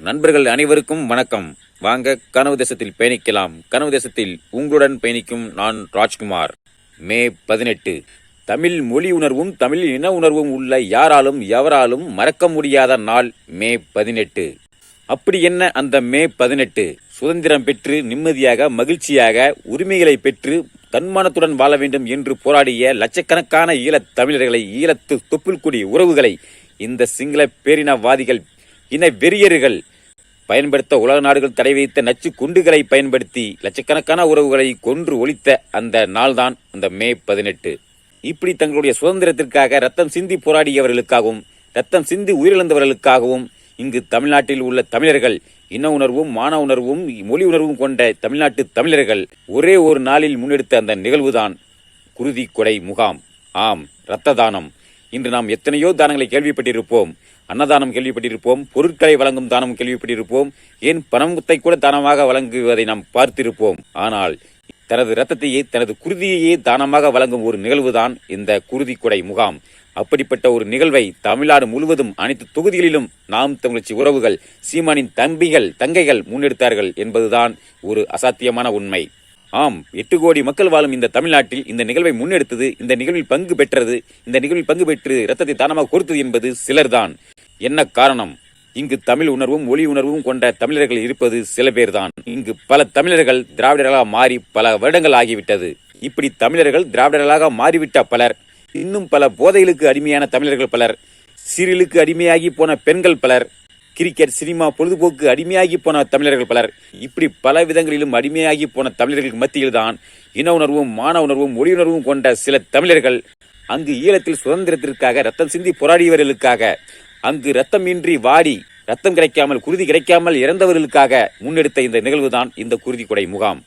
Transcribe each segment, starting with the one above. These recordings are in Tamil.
நண்பர்கள் அனைவருக்கும் வணக்கம். வாங்க கனவு தேசத்தில் பயணிக்கலாம். கனவு தேசத்தில் உங்களுடன் பயணிக்கும் நான் ராஜ்குமார். மே 18 தமிழ் மொழி உணர்வும் தமிழ் இன உணர்வும் உள்ள யாராலும் எவராலும் மறக்க முடியாத நாள் மே 18. அப்படி என்ன அந்த மே 18? சுதந்திரம் பெற்று நிம்மதியாக மகிழ்ச்சியாக உரிமைகளை பெற்று தன்மானத்துடன் வாழ வேண்டும் என்று போராடிய லட்சக்கணக்கான ஈழத் தமிழர்களை, ஈழத்து தொப்புள்குடி உறவுகளை இந்த சிங்கள பேரினவாதிகள், இன வெறியர்கள் பயன்படுத்த உலக நாடுகள் தடை வைத்த நச்சு குண்டுகளை பயன்படுத்தி லட்சக்கணக்கான உறவுகளை கொன்று ஒழித்த அந்த நாள்தான் அந்த மே 18. இப்படி தங்களுடைய சுதந்திரத்திற்காக ரத்தம் சிந்தி போராடியவர்களுக்காகவும் ரத்தம் சிந்தி உயிரிழந்தவர்களுக்காகவும் இங்கு தமிழ்நாட்டில் உள்ள தமிழர்கள் இன உணர்வும் மான உணர்வும் மொழி உணர்வும் கொண்ட தமிழ்நாட்டு தமிழர்கள் ஒரே ஒரு நாளில் முன்னெடுத்த அந்த நிகழ்வுதான் குருதி கொடை முகாம். ஆம், இரத்த தானம். இன்று நாம் எத்தனையோ தானங்களை கேள்விப்பட்டிருப்போம். அன்னதானம் கேள்விப்பட்டிருப்போம், பொருட்களை வழங்கும் தானம் கேள்விப்பட்டிருப்போம், ஏன் பணத்தை கூட தானமாக வழங்குவதை நாம் பார்த்திருப்போம். ஆனால் தனது இரத்தத்தையே தனது குருதியையே தானமாக வழங்கும் ஒரு நிகழ்வுதான் இந்த குருதி கொடை முகாம். அப்படிப்பட்ட ஒரு நிகழ்வை தமிழ்நாடு முழுவதும் அனைத்து தொகுதிகளிலும் நாம் தமிழச்சி உறவுகள், சீமானின் தம்பிகள் தங்கைகள் முன்னெடுத்தார்கள் என்பதுதான் ஒரு அசாத்தியமான உண்மை. ஆம், 8 கோடி மக்கள் வாழும் இந்த தமிழ்நாட்டில் இந்த நிகழ்வை முன்னெடுத்தது, இந்த நிகழ்வில் பங்கு பெற்றது, இந்த நிகழ்வில் பங்கு பெற்று இரத்தத்தை தானமாக கொடுத்தது என்பது சிலர்தான். என்ன காரணம்? இங்கு தமிழ் உணர்வும் மொழி உணர்வும் கொண்ட தமிழர்கள் இருப்பது சில பேர்தான். இங்கு பல தமிழர்கள் திராவிடர்களாக மாறி பல வருடங்கள் ஆகிவிட்டது. இப்படி தமிழர்கள் திராவிடர்களாக மாறிவிட்ட பலர், இன்னும் பல போதைகளுக்கு அடிமையான தமிழர்கள் பலர், சீரியலுக்கு அடிமையாகி போன பெண்கள் பலர், கிரிக்கெட் சினிமா பொழுதுபோக்கு அடிமையாகி போன தமிழர்கள் பலர், இப்படி பல விதங்களிலும் அடிமையாகி போன தமிழர்களுக்கு மத்தியில்தான் இன உணர்வும் மான உணர்வும் மொழி உணர்வும் கொண்ட சில தமிழர்கள் அங்கு ஈழத்தில் சுதந்திரத்திற்காக ரத்தம் சிந்தி போராடியவர்களுக்காக, அங்கு ரத்தமின்றி வாடி ரத்தம் கிடைக்காமல் குருதி கிடைக்காமல் இறந்தவர்களுக்காக முன்னெடுத்த இந்த நிகழ்வுதான் இந்த குருதி கொடை முகாம்.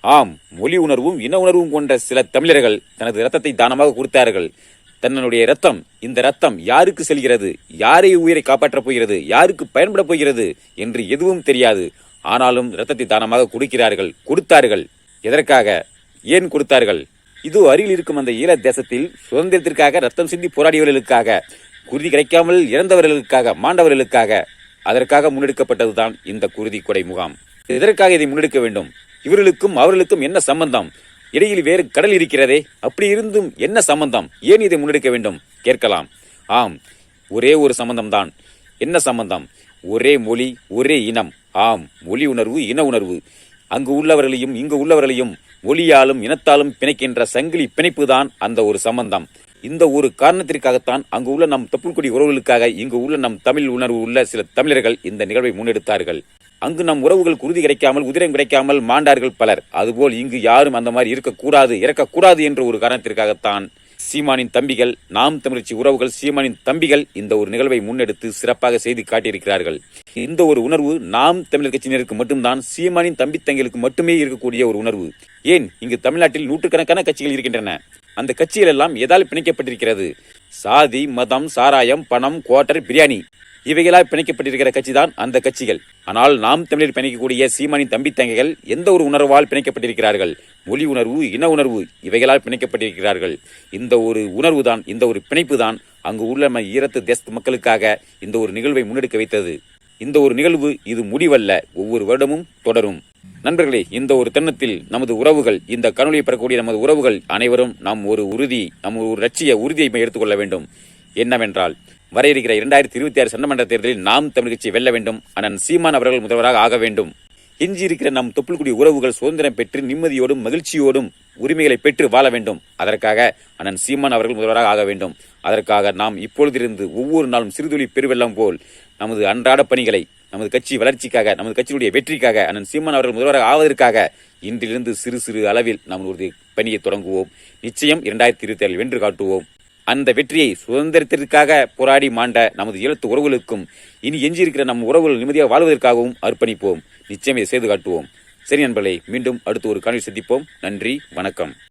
ஆம், மொழி உணர்வும் இன உணர்வும் கொண்ட சில தமிழர்கள் தனது இரத்தத்தை தானமாக கொடுத்தார்கள். தன்னுடைய ரத்தம், இந்த ரத்தம் யாருக்கு செல்கிறது, யாரை உயிரை காப்பாற்றப் போகிறது, யாருக்கு பயன்பட போகிறது என்று எதுவும் தெரியாது. ஆனாலும் இரத்தத்தை தானமாக கொடுத்தார்கள். எதற்காக, ஏன் கொடுத்தார்கள்? இது அருகில் இருக்கும் அந்த ஈழ தேசத்தில் சுதந்திரத்திற்காக ரத்தம் சிந்தி போராடியவர்களுக்காக, குருதி கிடைக்காமல் இறந்தவர்களுக்காக, மாண்டவர்களுக்காக, அதற்காக முன்னெடுக்கப்பட்டதுதான் இந்த குருதி கொடை முகாம். எதற்காக இதை முன்னெடுக்க வேண்டும்? இவர்களுக்கும் அவர்களுக்கும் என்ன சம்பந்தம்? இடையில் வேறு கடல் இருக்கிறதே, அப்படி இருந்தும் என்ன சம்பந்தம்? ஏன் இதை முன்னெடுக்க வேண்டும் கேட்கலாம். ஆம், ஒரே ஒரு சம்பந்தம்தான். என்ன சம்பந்தம்? ஒரே மொழி, ஒரே இனம். ஆம், மொழி உணர்வு, இன உணர்வு. அங்கு உள்ளவர்களையும் இங்கு உள்ளவர்களையும் மொழியாலும் இனத்தாலும் பிணைக்கின்ற சங்கிலி பிணைப்பு தான் அந்த ஒரு சம்பந்தம். இந்த ஒரு காரணத்திற்காகத்தான் அங்கு உள்ள நம் தொப்புள்குடி உறவுகளுக்காக இங்கு உள்ள நம் தமிழ் உணர்வு உள்ள சில தமிழர்கள் இந்த நிகழ்வை முன்னெடுத்தார்கள். அங்கு நம் உறவுகள் குருதி கிடைக்காமல் உதிரம் கிடைக்காமல் மாண்டார்கள் பலர். அதுபோல் இங்கு யாரும் அந்த மாதிரி இருக்கக்கூடாது, இறக்கக்கூடாது என்ற ஒரு காரணத்திற்காகத்தான் சீமானின் தம்பிகள், நாம் தமிழச்சி உறவுகள், சீமானின் தம்பிகள் இந்த ஒரு நிகழ்வை முன்னெடுத்து சிறப்பாக செய்து காட்டியிருக்கிறார்கள். இந்த ஒரு உணர்வு நாம் தமிழர் கட்சியினருக்கு மட்டும்தான், சீமானின் தம்பி தங்களுக்கு மட்டுமே இருக்கக்கூடிய ஒரு உணர்வு. ஏன், இங்கு தமிழ்நாட்டில் நூற்றுக்கணக்கான கட்சிகள் இருக்கின்றன. அந்த கட்சிகள் எல்லாம் எதால் பிணைக்கப்பட்டிருக்கிறது? சாதி, மதம், சாராயம், பணம், குவார்டர், பிரியாணி இவைகளால் பிணைக்கப்பட்டிருக்கிற கட்சி தான் அந்த கட்சிகள். ஆனால் நாம் தமிழர் பிணைக்கக்கூடிய சீமானின் தம்பி தங்கைகள் எந்த ஒரு உணர்வால் பிணைக்கப்பட்டிருக்கிறார்கள்? மொழி உணர்வு, இன உணர்வு இவைகளால் பிணைக்கப்பட்டிருக்கிறார்கள். இந்த ஒரு உணர்வு தான், இந்த ஒரு பிணைப்பு தான் அங்கு உள்ள ஈழத்து தேச மக்களுக்காக இந்த ஒரு நிகழ்வை முன்னெடுக்க வைத்தது. இந்த ஒரு நிகழ்வு இது முடிவல்ல, ஒவ்வொரு வருடமும் தொடரும். நண்பர்களே, இந்த ஒரு தருணத்தில் நமது உறவுகள், இந்த கனொலியை பெறக்கூடிய நமது உறவுகள் அனைவரும் நாம் ஒரு லட்சிய உறுதியை எடுத்துக்கொள்ள வேண்டும். என்னவென்றால், வர இருக்கிற 2026 சட்டமன்ற தேர்தலில் நாம் தமிழ் கட்சி வெல்ல வேண்டும். அண்ணன் சீமான் அவர்கள் முதல்வராக ஆக வேண்டும். எஞ்சி இருக்கிற நம் தொப்புள்குடி உறவுகள் சுதந்திரம் பெற்று நிம்மதியோடும் மகிழ்ச்சியோடும் உரிமைகளை பெற்று வாழ வேண்டும். அதற்காக அண்ணன் சீமான் அவர்கள் முதல்வராக ஆக வேண்டும். அதற்காக நாம் இப்பொழுதிருந்து ஒவ்வொரு நாளும் சிறுதுளி பெருவெள்ளம் போல் நமது அன்றாட பணிகளை, நமது கட்சி வளர்ச்சிக்காக, நமது கட்சியுடைய வெற்றிக்காக, அண்ணன் சீமான் அவர்கள் முதல்வராக ஆவதற்காக இன்றிலிருந்து சிறு சிறு அளவில் நாம் ஒரு பணியை தொடங்குவோம். நிச்சயம் 2027 வென்று காட்டுவோம். அந்த வெற்றியை சுதந்திரத்திற்காக போராடி மாண்ட நமது ஈழத்து உறவுகளுக்கும் இனி எஞ்சியிருக்கிற நம் உறவுகள் நிம்மதியாக வாழ்வதற்காகவும் அர்ப்பணிப்போம். நிச்சயம் இதை செய்து காட்டுவோம். சரி நண்பர்களே, மீண்டும் அடுத்து ஒரு காணொளி சந்திப்போம். நன்றி, வணக்கம்.